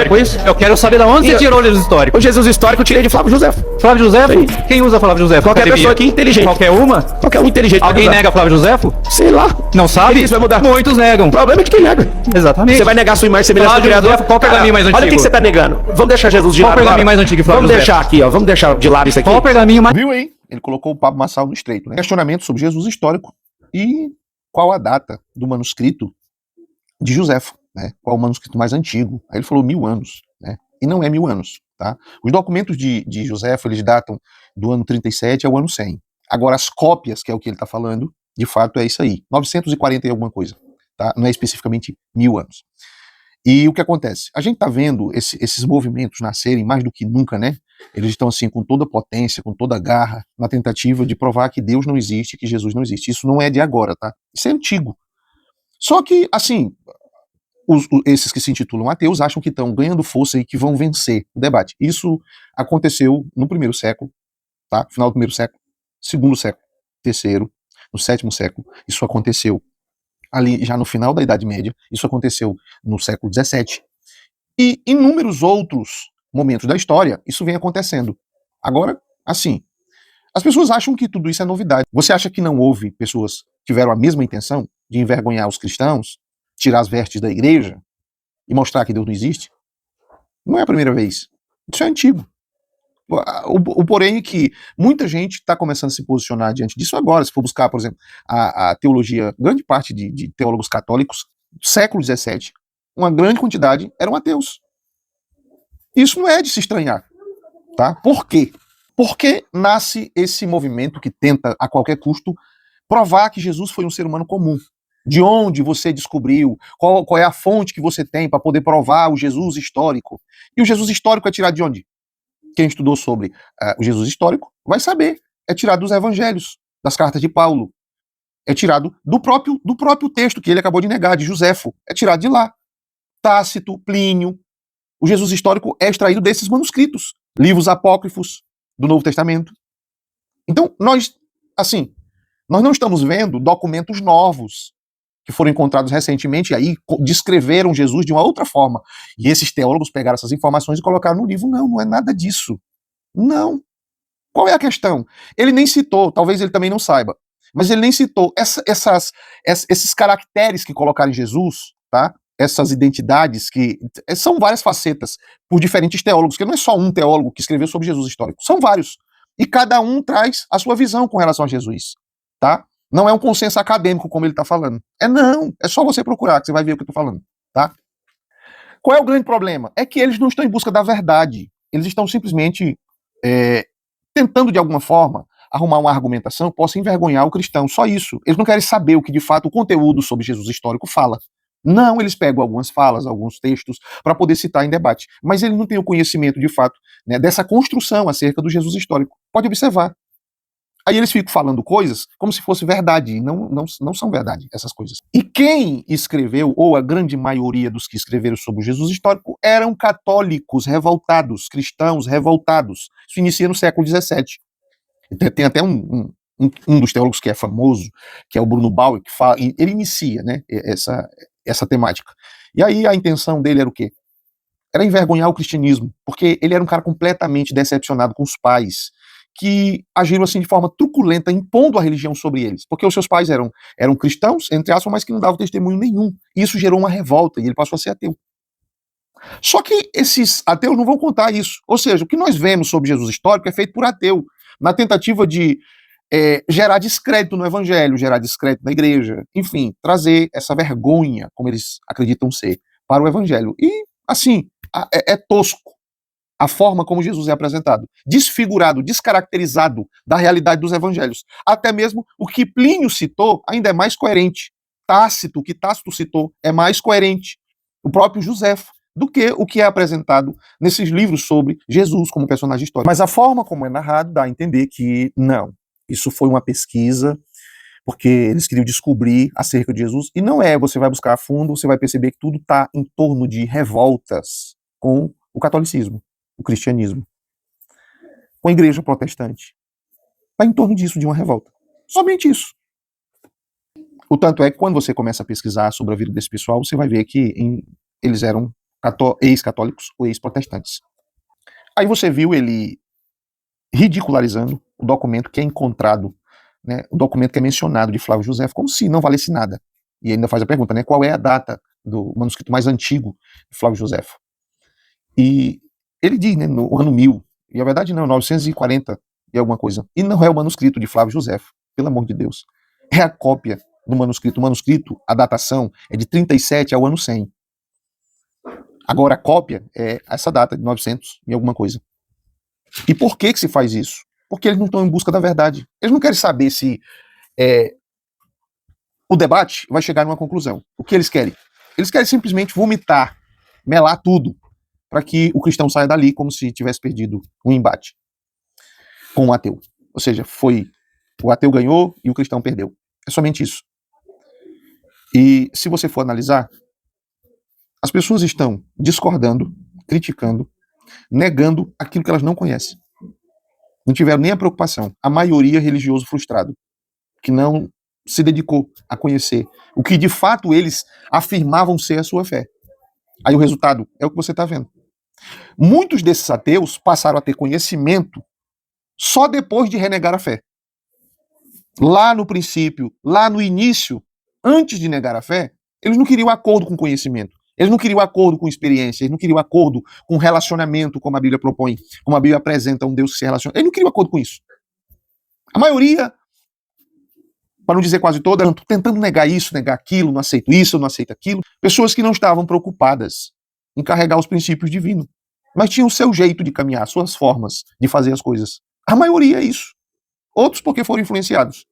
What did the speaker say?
histórico, isso? Eu quero saber de onde você tirou o Jesus histórico. O Jesus histórico eu tirei de Flávio José. Flávio José? Sim. Quem usa Flávio José? Qualquer pessoa aqui inteligente. Qualquer uma? Qualquer um inteligente. Alguém nega Flávio José? Sei lá. Não sabe? Isso vai mudar. Muitos negam. O problema é de quem nega. Exatamente. Você vai negar sua imagem e semelhança do Flávio Criador. José, qual pergaminho mais antigo? Olha o que você tá negando. Vamos deixar Jesus de Qual lado pergaminho agora. mais antigo, Flávio Vamos José? deixar aqui, ó. Vamos deixar de lado isso aqui. Qual pergaminho mais... Viu aí? Ele colocou o Pablo Marçal no estreito, né? Questionamento sobre Jesus histórico e qual a data do manuscrito de Joséfo, né? Qual o manuscrito mais antigo? Aí ele falou 1000 anos, né? E não é 1000 anos, tá? Os documentos de Joséfo, eles datam do ano 37 ao ano 100. Agora, as cópias, que é o que ele está falando, de fato é isso aí, 940 e alguma coisa, tá? Não é especificamente 1000 anos. E o que acontece? A gente está vendo esses movimentos nascerem mais do que nunca, né? Eles estão assim com toda a potência, com toda a garra, na tentativa de provar que Deus não existe, que Jesus não existe. Isso não é de agora, tá? Isso é antigo. Só que, assim, esses que se intitulam ateus acham que estão ganhando força e que vão vencer o debate. Isso aconteceu no primeiro século, tá? Final do primeiro século, segundo século, terceiro, no sétimo século. Isso aconteceu ali já no final da Idade Média. Isso aconteceu no século XVII. E inúmeros outros momentos da história, isso vem acontecendo. Agora, assim, as pessoas acham que tudo isso é novidade. Você acha que não houve pessoas que tiveram a mesma intenção de envergonhar os cristãos, tirar as vestes da igreja e mostrar que Deus não existe? Não é a primeira vez. Isso é antigo. O porém é que muita gente está começando a se posicionar diante disso agora. Se for buscar, por exemplo, a teologia, grande parte de teólogos católicos do século XVII, uma grande quantidade eram ateus. Isso não é de se estranhar, tá? Por quê? Porque nasce esse movimento que tenta, a qualquer custo, provar que Jesus foi um ser humano comum. De onde você descobriu? Qual é a fonte que você tem para poder provar o Jesus histórico? E o Jesus histórico é tirado de onde? Quem estudou sobre o Jesus histórico vai saber. É tirado dos evangelhos, das cartas de Paulo. É tirado do próprio texto que ele acabou de negar, de Joséfo. É tirado de lá. Tácito, Plínio. O Jesus histórico é extraído desses manuscritos, livros apócrifos do Novo Testamento. Então, nós não estamos vendo documentos novos que foram encontrados recentemente e aí descreveram Jesus de uma outra forma. E esses teólogos pegaram essas informações e colocaram no livro. Não, não é nada disso. Não. Qual é a questão? Ele nem citou, talvez ele também não saiba, mas ele nem citou esses caracteres que colocaram em Jesus, tá? Essas identidades que são várias facetas por diferentes teólogos, porque não é só um teólogo que escreveu sobre Jesus histórico, são vários. E cada um traz a sua visão com relação a Jesus, tá? Não é um consenso acadêmico, como ele está falando. É só você procurar, que você vai ver o que eu estou falando, tá? Qual é o grande problema? É que eles não estão em busca da verdade. Eles estão simplesmente tentando, de alguma forma, arrumar uma argumentação que possa envergonhar o cristão. Só isso. Eles não querem saber o que, de fato, o conteúdo sobre Jesus histórico fala. Não, eles pegam algumas falas, alguns textos, para poder citar em debate. Mas eles não têm o conhecimento, de fato, né, dessa construção acerca do Jesus histórico. Pode observar. Aí eles ficam falando coisas como se fosse verdade, e não são verdade essas coisas. E quem escreveu, ou a grande maioria dos que escreveram sobre o Jesus histórico, eram católicos revoltados, cristãos revoltados. Isso inicia no século XVII. Tem até um dos teólogos que é famoso, que é o Bruno Bauer, que fala, ele inicia, né, essa temática. E aí a intenção dele era o quê? Era envergonhar o cristianismo, porque ele era um cara completamente decepcionado com os pais, que agiram assim de forma truculenta, impondo a religião sobre eles, porque os seus pais eram cristãos, entre aspas, mas que não davam testemunho nenhum. Isso gerou uma revolta e ele passou a ser ateu. Só que esses ateus não vão contar isso. Ou seja, o que nós vemos sobre Jesus histórico é feito por ateu, na tentativa de gerar descrédito no evangelho, gerar descrédito na igreja, enfim, trazer essa vergonha, como eles acreditam ser, para o evangelho. E, assim, é tosco a forma como Jesus é apresentado, desfigurado, descaracterizado da realidade dos evangelhos. Até mesmo o que Plínio citou ainda é mais coerente. Tácito, o que Tácito citou, é mais coerente. O próprio Joséfo, do que o que é apresentado nesses livros sobre Jesus como personagem histórico. Mas a forma como é narrado dá a entender que não, isso foi uma pesquisa, porque eles queriam descobrir acerca de Jesus, e não é, você vai buscar a fundo, você vai perceber que tudo está em torno de revoltas com o catolicismo, o cristianismo, com a igreja protestante. Está em torno disso, de uma revolta. Somente isso. O tanto é que quando você começa a pesquisar sobre a vida desse pessoal, você vai ver que eles eram ex-católicos ou ex-protestantes. Aí você viu ele ridicularizando o documento que é encontrado, né, o documento que é mencionado de Flávio José, como se não valesse nada. E ainda faz a pergunta, né, qual é a data do manuscrito mais antigo de Flávio José? E ele diz, né, no ano 1000, e a verdade não, 940 e alguma coisa. E não é o manuscrito de Flávio José, pelo amor de Deus. É a cópia do manuscrito. O manuscrito, a datação é de 37 ao ano 100. Agora a cópia é essa data de 900 e alguma coisa. E por que se faz isso? Porque eles não estão em busca da verdade. Eles não querem saber se o debate vai chegar numa conclusão. O que eles querem? Eles querem simplesmente vomitar, melar tudo, para que o cristão saia dali como se tivesse perdido um embate com o ateu. Ou seja, o ateu ganhou e o cristão perdeu. É somente isso. E se você for analisar, as pessoas estão discordando, criticando, negando aquilo que elas não conhecem. Não tiveram nem a preocupação. A maioria religioso frustrado, que não se dedicou a conhecer o que de fato eles afirmavam ser a sua fé. Aí o resultado é o que você está vendo. Muitos desses ateus passaram a ter conhecimento só depois de renegar a fé. Lá no princípio, lá no início, antes de negar a fé, eles não queriam acordo com conhecimento. Eles não queriam acordo com experiência, eles não queriam acordo com relacionamento, como a Bíblia propõe, como a Bíblia apresenta um Deus que se relaciona. Eles não queriam acordo com isso. A maioria, para não dizer quase toda, tentando negar isso, negar aquilo, não aceito isso, não aceito aquilo. Pessoas que não estavam preocupadas em carregar os princípios divinos, mas tinham o seu jeito de caminhar, suas formas de fazer as coisas. A maioria é isso. Outros porque foram influenciados.